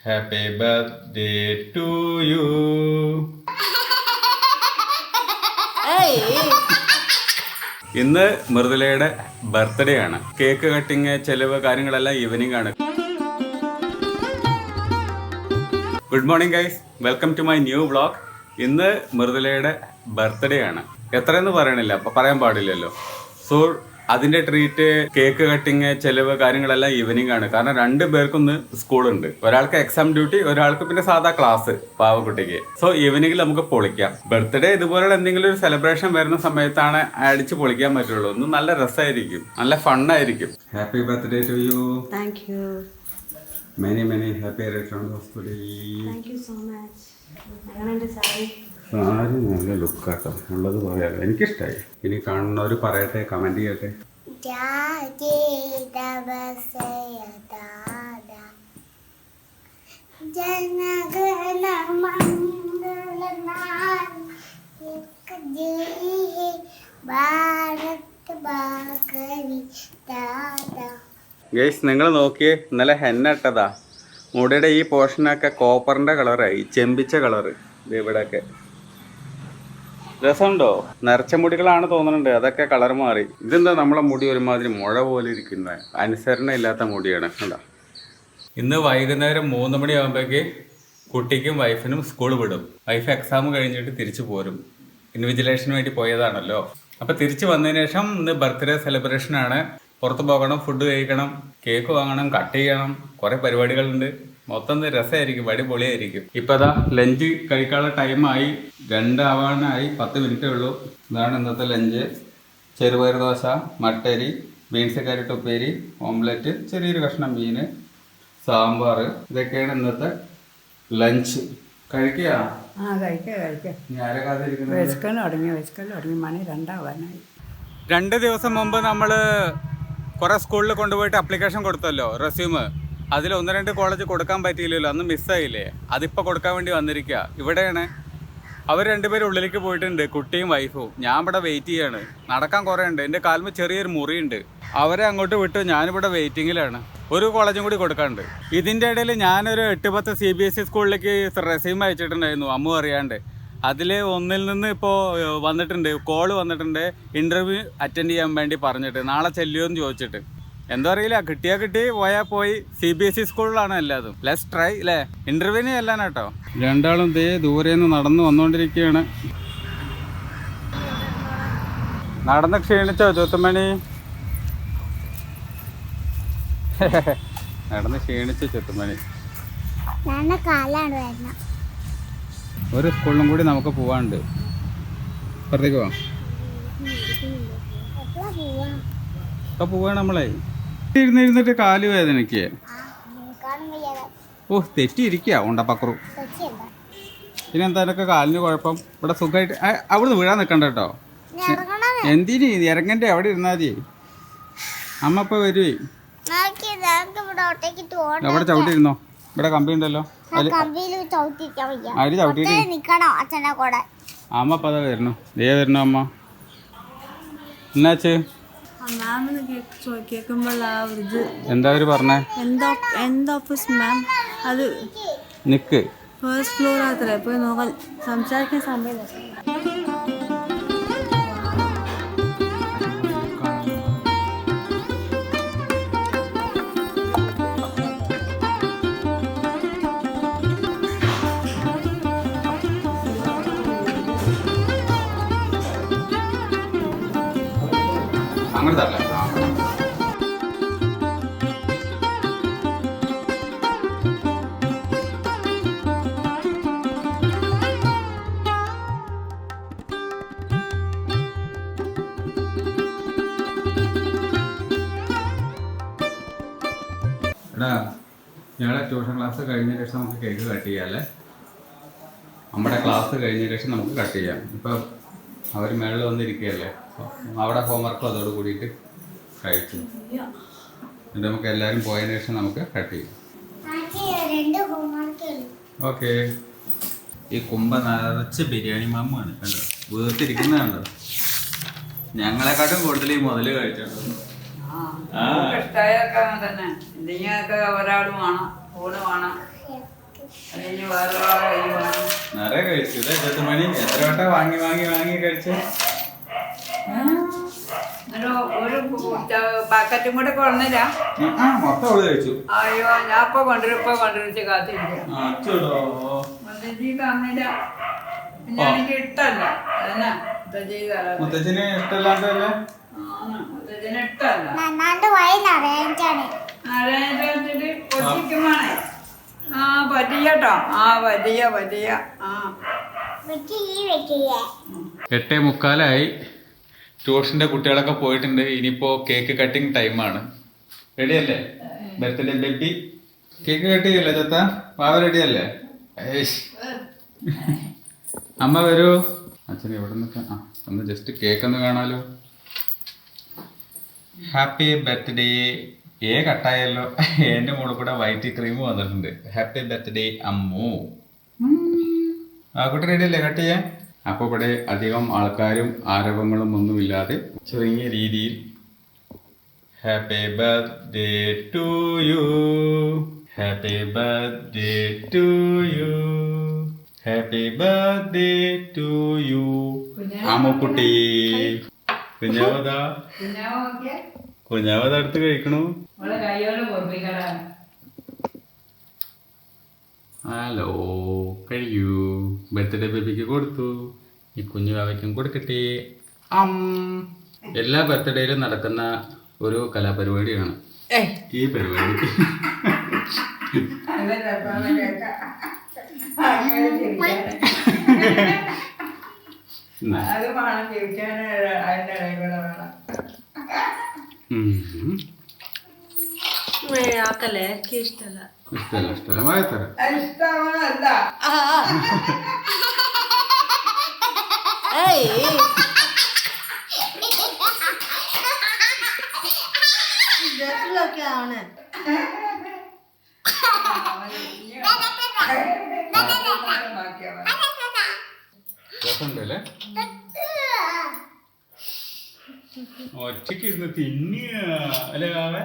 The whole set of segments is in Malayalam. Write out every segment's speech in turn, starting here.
Happy birthday to you. ഇന്ന് മൃദുലയുടെ ബർത്ത്ഡേ ആണ്. കേക്ക് കട്ടിങ്, ചെലവ്, കാര്യങ്ങളെല്ലാം ഈവനിങ് ആണ്. Good morning guys, welcome to my new vlog. ഇന്ന് മൃദുലയുടെ ബർത്ത്ഡേ ആണ്. എത്രയെന്ന് പറയണില്ല, അപ്പൊ പറയാൻ പാടില്ലല്ലോ. സോ അതിന്റെ ട്രീറ്റ്, കേക്ക് കട്ടിങ്, ചെലവ്, കാര്യങ്ങളെല്ലാം ഈവനിങ് ആണ്. കാരണം 2 പേർക്കൊന്ന് സ്കൂളുണ്ട്. ഒരാൾക്ക് എക്സാം ഡ്യൂട്ടി, ഒരാൾക്ക് പിന്നെ സാധാ ക്ലാസ് പാവക്കുട്ടിക്ക്. സോ ഈവനിങ്ങിൽ നമുക്ക് പൊളിക്കാം. ബർത്ത്ഡേ ഇതുപോലുള്ള എന്തെങ്കിലും ഒരു സെലിബ്രേഷൻ വരുന്ന സമയത്താണ് അടിച്ച് പൊളിക്കാൻ പറ്റുള്ളൂ. ഒന്ന് നല്ല രസമായിരിക്കും, നല്ല ഫണ്ണായിരിക്കും. Happy birthday to you. Thank you. Many many happy returns of the day. Thank you so much. എങ്ങനെയുണ്ട് സാരി? സാരി നല്ല ലുക്കാട്ടോ, ഉള്ളത് പറയാം. എനിക്കിഷ്ടമായി. ഇനി കാണുന്നവർ പറയട്ടെ, കമന്റ് ചെയ്യട്ടെ. ഗൈസ്, നിങ്ങൾ നോക്കിയേ, ഇന്നലെ ഹെന്ന ഇട്ടതാ. മുടിയുടെ ഈ പോർഷനൊക്കെ കോപ്പറിന്റെ കളറായി, ചെമ്പിച്ച കളറ്. ഇവിടെയൊക്കെ രസമുണ്ടോ? നരച്ച മുടികളാണ് തോന്നുന്നുണ്ട്, അതൊക്കെ കളർ മാറി. ഇതെന്താ നമ്മളെ മുടി ഒരുമാതിരി മുഴ പോലെ ഇരിക്കുന്നത്? അനുസരണ ഇല്ലാത്ത മുടിയാണ്. കണ്ടോ? ഇന്ന് വൈകുന്നേരം 3 മണിയാകുമ്പോഴേക്ക് കുട്ടിക്കും വൈഫിനും സ്കൂൾ വിടും. വൈഫ് എക്സാം കഴിഞ്ഞിട്ട് തിരിച്ചു പോരും. ഇൻവിജിലേഷന് വേണ്ടി പോയതാണല്ലോ. അപ്പം തിരിച്ചു വന്നതിന് ശേഷം ഇന്ന് ബർത്ത്ഡേ സെലിബ്രേഷൻ ആണ്. പുറത്ത് പോകണം, ഫുഡ് കഴിക്കണം, കേക്ക് വാങ്ങണം, കട്ട് ചെയ്യണം, കുറേ പരിപാടികളുണ്ട്. മൊത്തം രസമായിരിക്കും, അടിപൊളിയായിരിക്കും. ഇപ്പം അതാ ലഞ്ച് കഴിക്കാനുള്ള ടൈമായി. 2 ആവാനായി, 10 മിനിറ്റേ ഉള്ളൂ. ഇതാണ് ഇന്നത്തെ ലഞ്ച്. ചെറുപയർ ദോശ, മട്ടരി, ബീൻസ് ക്യാരറ്റ് ഉപ്പേരി, ഓംലെറ്റ്, ചെറിയൊരു കഷ്ണം മീൻ, സാമ്പാർ. ഇതൊക്കെയാണ് ഇന്നത്തെ ലഞ്ച്. കഴിക്കുക. മണി 2 ആവാനായി. 2 ദിവസം മുമ്പ് നമ്മൾ കുറേ സ്കൂളിൽ കൊണ്ടുപോയിട്ട് അപ്ലിക്കേഷൻ കൊടുത്തല്ലോ, റെസ്യൂം. അതിൽ 1-2 കോളേജ് കൊടുക്കാൻ പറ്റിയില്ലല്ലോ, അന്ന് മിസ്സായില്ലേ. അതിപ്പോൾ കൊടുക്കാൻ വേണ്ടി വന്നിരിക്കുക. ഇവിടെയാണ്. അവർ 2 പേരും ഉള്ളിലേക്ക് പോയിട്ടുണ്ട്, കുട്ടിയും വൈഫും. ഞാൻ ഇവിടെ വെയിറ്റ് ചെയ്യാണ്. നടക്കാൻ കുറേ ഉണ്ട്. എൻ്റെ കാലിൽ ചെറിയൊരു മുറിയുണ്ട്. അവരെ അങ്ങോട്ട് വിട്ടു, ഞാനിവിടെ വെയിറ്റിങ്ങിലാണ്. ഒരു കോളേജും കൂടി കൊടുക്കാനുണ്ട്. ഇതിൻ്റെ ഇടയിൽ ഞാനൊരു 8-10 CBSE സ്കൂളിലേക്ക് റെസ്യൂം അയച്ചിട്ടുണ്ടായിരുന്നു, അമ്മ അറിയാണ്ട്. അതിൽ ഒന്നിൽ നിന്ന് ഇപ്പോൾ വന്നിട്ടുണ്ട്, കോള് വന്നിട്ടുണ്ട്, ഇൻ്റർവ്യൂ അറ്റൻഡ് ചെയ്യാൻ വേണ്ടി പറഞ്ഞിട്ട്. നാളെ ചെല്ലുമോ എന്ന് ചോദിച്ചിട്ട്. എന്താ അറിയില്ല, കിട്ടിയാൽ കിട്ടി, പോയാൽ പോയി. CBSE സ്കൂളിലാണ് എല്ലാതും. ലെറ്റ്സ് ട്രൈ അല്ലേ. ഇൻ്റർവ്യൂവിന് ചെല്ലാൻ കേട്ടോ. രണ്ടാളും ദേ ദൂരേന്ന് നടന്ന് വന്നുകൊണ്ടിരിക്കുകയാണ്. നടന്ന് ക്ഷീണിച്ചോ ചുത്തുമണി? നടന്ന് ക്ഷീണിച്ചു ചുത്തുമണി. ഒരു സ്കൂളിലും കൂടി നമുക്ക് പോവാണ്ട്. പുറത്തേക്ക് പോവാം. ഇപ്പൊ പോവാണ് നമ്മളെ. ഇരുന്നിട്ട് കാല് വേദനയ്ക്ക്. ഓ, തെറ്റിയിരിക്കുക ഉണ്ടപ്പക്കറു. പിന്നെന്തായാലൊക്കെ കാലിന് കുഴപ്പം. ഇവിടെ സുഖമായിട്ട് അവിടുന്ന് വീഴാൻ നിൽക്കണ്ട കേട്ടോ. എന്തിന് ഇറങ്ങണ്ടേ? അവിടെ ഇരുന്നാൽ മതി. അമ്മ ഇപ്പൊ വരുവേ. അവിടെ ചവിട്ടിയിരുന്നോ? ഇവിടെ കമ്പി ഉണ്ടല്ലോ, അതില് ചവിട്ടിട്ട്. അമ്മ ഇപ്പൊ അതാ വരണോ? ദേ വരണോ അമ്മ? എന്നാച്ച് എന്താ അവര് പറഞ്ഞേ? നിക്ക്, ഫസ്റ്റ് ഫ്ലോർ ആത്രേ. പോയി നോക്കാൻ, സംസാരിക്കാൻ സമയമില്ല. അങ്ങനെ തരല. എടാ, ഞങ്ങളെ ട്യൂഷൻ ക്ലാസ് കഴിഞ്ഞ ശേഷം നമുക്ക് കേക്ക് കട്ട് ചെയ്യാമല്ലേ? നമ്മുടെ ക്ലാസ് കഴിഞ്ഞ ശേഷം നമുക്ക് കട്ട് ചെയ്യാം. ഇപ്പം അവർ മേളിൽ വന്നിരിക്കുകയല്ലേ, അവിടെ ഹോംവർക്കും അതോട് കൂടിയിട്ട് കഴിച്ചു. എന്നിട്ട് നമുക്ക് എല്ലാവരും പോയതിന് ശേഷം നമുക്ക് കട്ട് ചെയ്യാം. ഓക്കെ. ഈ കുമ്പ നിറച്ച് ബിരിയാണി മാമാണ് കണ്ടോ, വീർത്തിരിക്കുന്നതാണല്ലോ. ഞങ്ങളെക്കാട്ടും കൂടുതൽ ഈ മുതല് കഴിച്ചിട്ടുണ്ട്. ഇഷ്ടമായൊക്കെ തന്നെ എന്തെങ്കിലുമൊക്കെ ഒരാൾ വേണം, ഫോണ് വേണം. അതിന് വേറെ വേറെ അരി വേണം. നിറയെ കഴിച്ചു. ഇത് 8 മണി എത്ര വട്ടം വാങ്ങി വാങ്ങി വാങ്ങി കഴിച്ചു. ഒരു പാക്കറ്റും കൂടെ കൊണ്ടുവരാ. മൊത്തം അവള് കഴിച്ചു. അയ്യോ ഞാൻ ഇപ്പൊ കൊണ്ടുവരിച്ച് കാത്തിരിക്കാം. അച്ചോടോ മുത്തശ്ശി തന്നില്ല. എനിക്ക് ഇഷ്ടല്ല. അതന്നെ മുത്തച്ഛന് ഇഷ്ടമല്ലാണ്ടല്ലേ? മുത്തച്ഛന് ഇഷ്ടല്ല. നന്നാണ്ട് വയൽ അറേഞ്ചാണ്. അരേഞ്ചിട്ട് ഒട്ടിക്കുമാണ്. പറ്റിയട്ടോ. പറ്റിയ. വെച്ച് ഈ വെക്കുകയെ 8:45 ട്യൂഷന്റെ കുട്ടികളൊക്കെ പോയിട്ടുണ്ട്. ഇനിയിപ്പോ കേക്ക് കട്ടിങ് ടൈമാണ്. റെഡിയല്ലേ ബർത്ത്ഡേ ബേബി? കേക്ക് കട്ട് ചെയ്യല്ലേ ചത്ത? വാവ റെഡിയല്ലേ? അമ്മ വരൂ. അച്ഛൻ എവിടെ നിൽക്കാം? ഒന്ന് ജസ്റ്റ് കേക്ക് ഒന്ന് കാണാലോ. Happy birthday. കട്ടായല്ലോ. എന്റെ മുകളിൽ കൂടെ വൈറ്റ് ക്രീം വന്നിട്ടുണ്ട്. Happy birthday Ammu. ആ കുട്ടി റെഡിയല്ലേ കട്ട് ചെയ്യാൻ? അപ്പോൾ ഇവിടെ അധികം ആൾക്കാരും ആരവങ്ങളും ഒന്നുമില്ലാതെ ചെറിയ രീതിയിൽ happy birthday to you, happy birthday to you, happy birthday to you. അമ്മുക്കുട്ടി കുഞ്ഞാവതാ കുഞ്ഞാവതാ അടുത്ത് കഴിക്കണു. കൈയോട് പൊറപ്പിക്കടാ. ഹലോ കഴിയൂ. ബർത്ത്ഡേ ബേബിക്ക് കൊടുത്തു. ഈ കുഞ്ഞു അവയ്ക്കും കൊടുക്കട്ടെ. എല്ലാ ബർത്ത്ഡേയിലും നടക്കുന്ന ഒരു കലാപരിപാടിയാണ് ഈ പരിപാടി. അത് വേണം ജീവിക്കാൻ. അതിന്റെ ഇടയിൽ കൂടെ വേണം. ആക്കല്ലേ എനിക്ക് ഇഷ്ടമല്ല. ഇഷ്ടമല്ല വായത്തര. ഇഷ്ടമല്ല. ഡ്രസ്സിലൊക്കെ ആണ്. രസമുണ്ടല്ലേ? ഒറ്റയ്ക്ക് ഇരുന്ന് തിന്നിയ അല്ലേ കാവേ?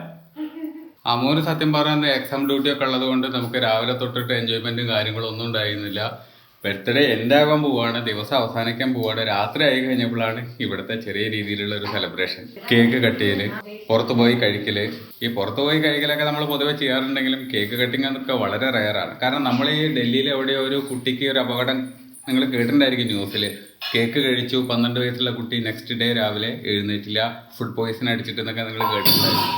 അമ്മൂന് സത്യം പറയാൻ എക്സാം ഡ്യൂട്ടി ഒക്കെ ഉള്ളത് കൊണ്ട് നമുക്ക് രാവിലെ തൊട്ടിട്ട് എൻജോയ്മെന്റും കാര്യങ്ങളും ഒന്നും ഉണ്ടായിരുന്നില്ല. ബർത്ത്ഡേ എൻ്റെ ആകാൻ പോവാണ്, ദിവസം അവസാനിക്കാൻ പോവാണ്. രാത്രി ആയി കഴിഞ്ഞപ്പോഴാണ് ഇവിടുത്തെ ചെറിയ രീതിയിലുള്ള ഒരു സെലിബ്രേഷൻ. കേക്ക് കട്ട് ചെയ്യല്, പുറത്തു പോയി കഴിക്കല്. ഈ പുറത്തു പോയി കഴിക്കലൊക്കെ നമ്മൾ പൊതുവെ ചെയ്യാറുണ്ടെങ്കിലും കേക്ക് കട്ടിങ് എന്നൊക്കെ വളരെ റെയറാണ്. കാരണം നമ്മൾ ഈ ഡൽഹിയിൽ എവിടെയോ ഒരു കുട്ടിക്ക് ഒരു അപകടം നിങ്ങൾ കേട്ടിട്ടുണ്ടായിരിക്കും ന്യൂസിൽ. കേക്ക് കഴിച്ചു, 12 വയസ്സുള്ള കുട്ടി നെക്സ്റ്റ് ഡേ രാവിലെ എഴുന്നേറ്റില്ല, ഫുഡ് പോയിസൺ അടിച്ചിട്ട് എന്നൊക്കെ നിങ്ങൾ കേട്ടിട്ടുണ്ടായിരുന്നു.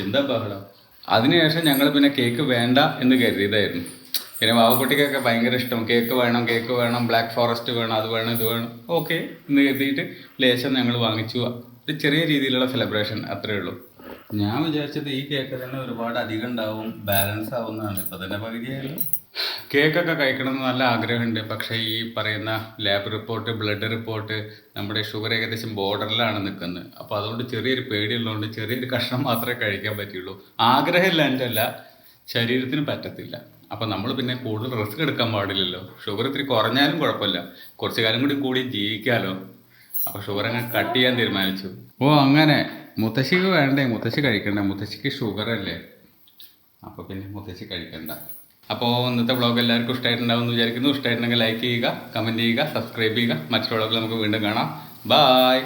എന്താ ബഹളം. അതിനുശേഷം ഞങ്ങൾ പിന്നെ കേക്ക് വേണ്ട എന്ന് കരുതിയതായിരുന്നു. പിന്നെ വാവക്കുട്ടിക്കൊക്കെ ഭയങ്കര ഇഷ്ടം. കേക്ക് വേണം, ബ്ലാക്ക് ഫോറസ്റ്റ് വേണം, അത് വേണം, ഇത് വേണം. ഓക്കെ എന്ന് കരുതിയിട്ട് ലേശം ഞങ്ങൾ വാങ്ങിച്ചു. ഒരു ചെറിയ രീതിയിലുള്ള സെലിബ്രേഷൻ, അത്രയേ ഉള്ളൂ. ഞാൻ വിചാരിച്ചത് ഈ കേക്ക് തന്നെ ഒരുപാട് അധികം ഉണ്ടാവും, ബാലൻസ് ആവുന്നതാണ്. ഇപ്പം തന്നെ പകുതിയായാലും. കേക്കൊക്കെ കഴിക്കണമെന്ന് നല്ല ആഗ്രഹമുണ്ട്. പക്ഷേ ഈ പറയുന്ന ലാബ് റിപ്പോർട്ട്, ബ്ലഡ് റിപ്പോർട്ട്, നമ്മുടെ ഷുഗർ ഏകദേശം ബോർഡറിലാണ് നിൽക്കുന്നത്. അപ്പോൾ അതുകൊണ്ട് ചെറിയൊരു പേടിയുള്ളതുകൊണ്ട് ചെറിയൊരു കഷ്ണം മാത്രമേ കഴിക്കാൻ പറ്റുള്ളൂ. ആഗ്രഹമില്ലാണ്ടല്ല, ശരീരത്തിന് പറ്റത്തില്ല. അപ്പം നമ്മൾ പിന്നെ കൂടുതൽ റിസ്ക് എടുക്കാൻ പാടില്ലല്ലോ. ഷുഗർ ഇത്തിരി കുറഞ്ഞാലും കുഴപ്പമില്ല, കുറച്ച് കാലം കൂടി ജീവിക്കാമല്ലോ. അപ്പോൾ ഷുഗർ അങ്ങ് കട്ട് ചെയ്യാൻ തീരുമാനിച്ചു. അങ്ങനെ മുത്തശ്ശിക്ക് വേണ്ടേ? മുത്തശ്ശി കഴിക്കണ്ട, മുത്തശ്ശിക്ക് ഷുഗർ അല്ലേ. അപ്പോൾ പിന്നെ മുത്തശ്ശി കഴിക്കണ്ട. അപ്പോൾ ഇന്നത്തെ വ്ളോഗ് എല്ലാവർക്കും ഇഷ്ടമായിട്ടുണ്ടാവും എന്ന് വിചാരിക്കുന്നു. ഇഷ്ടമായിട്ടുണ്ടെങ്കിൽ ലൈക്ക് ചെയ്യുക, കമൻറ്റ് ചെയ്യുക, സബ്സ്ക്രൈബ് ചെയ്യുക. മറ്റു വ്ളോഗിൽ നമുക്ക് വീണ്ടും കാണാം. ബായ്.